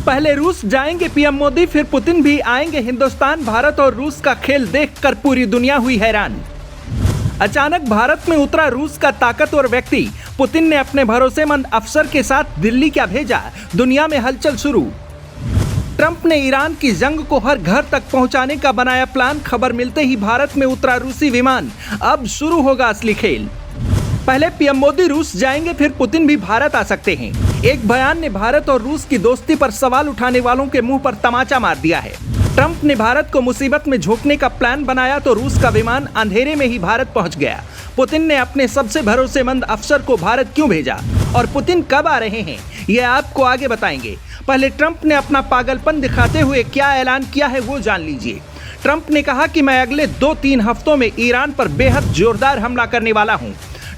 पहले रूस जाएंगे पीएम मोदी, फिर पुतिन भी आएंगे हिंदुस्तान। भारत और रूस का खेल देखकर पूरी दुनिया हुई हैरान। अचानक भारत में उतरा रूस का ताकतवर व्यक्ति। पुतिन ने अपने भरोसेमंद अफसर के साथ दिल्ली क्या भेजा, दुनिया में हलचल शुरू। ट्रंप ने ईरान की जंग को हर घर तक पहुंचाने का बनाया प्लान। खबर मिलते ही भारत में उतरा रूसी विमान। अब शुरू होगा असली खेल। पहले पीएम मोदी रूस जाएंगे, फिर पुतिन भी भारत आ सकते हैं। एक बयान ने भारत और रूस की दोस्ती पर सवाल उठाने वालों के मुंह पर तमाचा मार दिया है। ट्रंप ने भारत को मुसीबत में झोंकने का प्लान बनाया तो रूस का विमान अंधेरे में ही भारत पहुंच गया। पुतिन ने अपने सबसे भरोसेमंद अफसर को भारत क्यों भेजा और पुतिन कब आ रहे हैं, यह आपको आगे बताएंगे। पहले ट्रंप ने अपना पागलपन दिखाते हुए क्या ऐलान किया है वो जान लीजिए। ट्रंप ने कहा कि मैं अगले 2-3 हफ्तों में ईरान पर बेहद जोरदार हमला करने वाला हूं।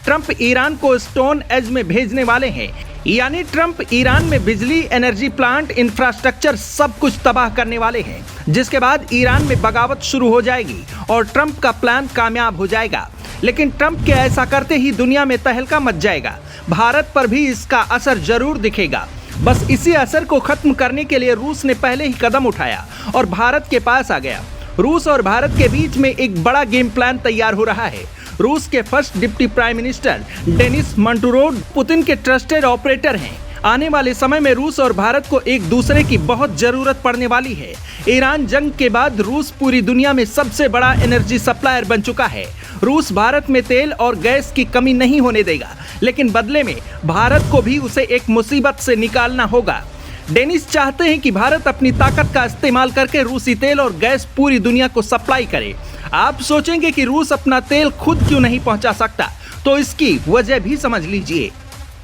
ट्रंप ईरान को स्टोन एज में भेजने वाले हैं, यानी ट्रंप ईरान में बिजली, एनर्जी प्लांट, इंफ्रास्ट्रक्चर सब कुछ तबाह करने वाले हैं, जिसके बाद ईरान में बगावत शुरू हो जाएगी और ट्रंप का प्लान कामयाब हो जाएगा। लेकिन ट्रंप के ऐसा करते ही दुनिया में तहलका मच जाएगा। भारत पर भी इसका असर जरूर दिखेगा। बस इसी असर को खत्म करने के लिए रूस ने पहले ही कदम उठाया और भारत के पास आ गया। रूस और भारत के बीच में एक बड़ा गेम प्लान तैयार हो रहा है। रूस के first deputy prime minister Denis Manturov Putin के ट्रस्टेड ऑपरेटर हैं। आने वाले समय में रूस और भारत को एक दूसरे की बहुत जरूरत पड़ने वाली है। ईरान जंग के बाद रूस पूरी दुनिया में सबसे बड़ा एनर्जी सप्लायर बन चुका है। रूस भारत में तेल और गैस की कमी नहीं होने देगा, लेकिन बदले में भारत को भी उसे एक मुसीबत से निकालना होगा। डेनिस चाहते हैं कि भारत अपनी ताकत का इस्तेमाल करके रूसी तेल और गैस पूरी दुनिया को सप्लाई करे। आप सोचेंगे कि रूस अपना तेल खुद क्यों नहीं पहुंचा सकता, तो इसकी वजह भी समझ लीजिए।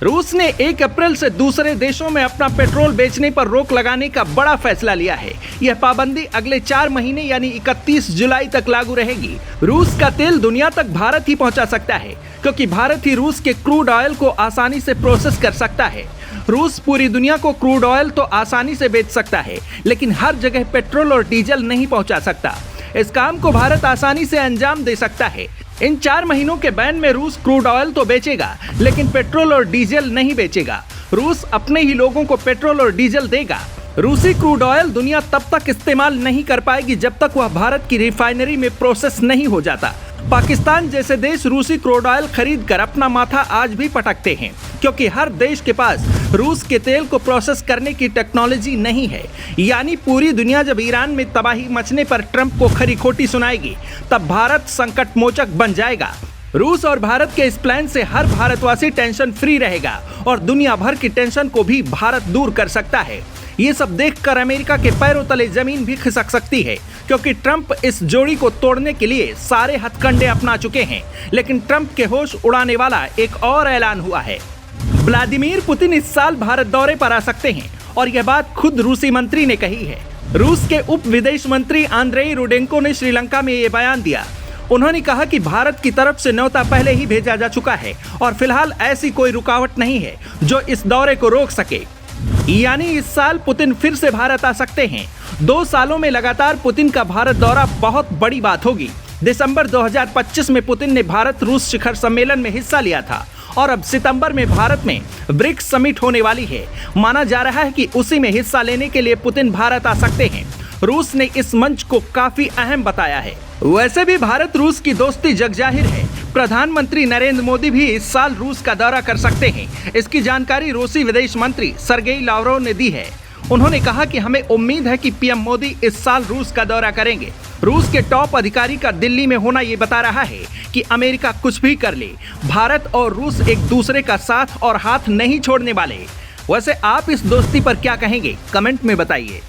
रूस ने 1 अप्रैल से दूसरे देशों में अपना पेट्रोल बेचने पर रोक लगाने का बड़ा फैसला लिया है। यह पाबंदी अगले 4 महीने यानी 31 जुलाई तक लागू रहेगी। रूस का तेल दुनिया तक भारत ही पहुंचा सकता है, क्योंकि भारत ही रूस के क्रूड ऑयल को आसानी से प्रोसेस कर सकता है। रूस पूरी दुनिया को क्रूड ऑयल तो आसानी से बेच सकता है, लेकिन हर जगह पेट्रोल और डीजल नहीं पहुंचा सकता। इस काम को भारत आसानी से अंजाम दे सकता है। इन 4 महीनों के बैन में रूस क्रूड ऑयल तो बेचेगा, लेकिन पेट्रोल और डीजल नहीं बेचेगा। रूस अपने ही लोगों को पेट्रोल और डीजल देगा। रूसी क्रूड ऑयल दुनिया तब तक इस्तेमाल नहीं कर पाएगी जब तक वह भारत की रिफाइनरी में प्रोसेस नहीं हो जाता। पाकिस्तान जैसे देश रूसी क्रूड ऑयल खरीद कर अपना माथा आज भी पटकते हैं, क्योंकि हर देश के पास रूस के तेल को प्रोसेस करने की टेक्नोलॉजी नहीं है। यानी पूरी दुनिया जब ईरान में तबाही मचने पर ट्रंप को खरी खोटी सुनाएगी, तब भारत संकट मोचक बन जाएगा। रूस और भारत के इस प्लान से हर भारतवासी टेंशन फ्री रहेगा और दुनिया भर की टेंशन को भी भारत दूर कर सकता है। ये सब देखकर अमेरिका के पैरों तले जमीन भी खिसक सकती है, क्योंकि ट्रंप इस जोड़ी को तोड़ने के लिए सारे हथकंडे अपना चुके हैं। लेकिन ट्रंप के होश उड़ाने वाला एक और ऐलान हुआ है। व्लादिमीर पुतिन इस साल भारत दौरे पर आ सकते हैं और यह बात खुद रूसी मंत्री ने कही है। रूस के उप विदेश मंत्री आंद्रेई रुडेंको ने श्रीलंका में ये बयान दिया। उन्होंने कहा कि भारत की तरफ से न्योता पहले ही भेजा जा चुका है और फिलहाल ऐसी कोई रुकावट नहीं है जो इस दौरे को रोक सके। यानी इस साल पुतिन फिर से भारत आ सकते हैं। 2 सालों में लगातार पुतिन का भारत दौरा बहुत बड़ी बात होगी। दिसंबर 2025 में पुतिन ने भारत रूस शिखर सम्मेलन में हिस्सा लिया था और अब सितंबर में भारत में ब्रिक्स समिट होने वाली है। माना जा रहा है कि उसी में हिस्सा लेने के लिए पुतिन भारत आ सकते हैं। रूस ने इस मंच को काफी अहम बताया है। वैसे भी भारत रूस की दोस्ती जगजाहिर है। प्रधानमंत्री नरेंद्र मोदी भी इस साल रूस का दौरा कर सकते हैं। इसकी जानकारी रूसी विदेश मंत्री सर्गेई लावरोव ने दी है। उन्होंने कहा कि हमें उम्मीद है कि पीएम मोदी इस साल रूस का दौरा करेंगे। रूस के टॉप अधिकारी का दिल्ली में होना ये बता रहा है कि अमेरिका कुछ भी कर ले, भारत और रूस एक दूसरे का साथ और हाथ नहीं छोड़ने वाले। वैसे आप इस दोस्ती पर क्या कहेंगे, कमेंट में बताइए।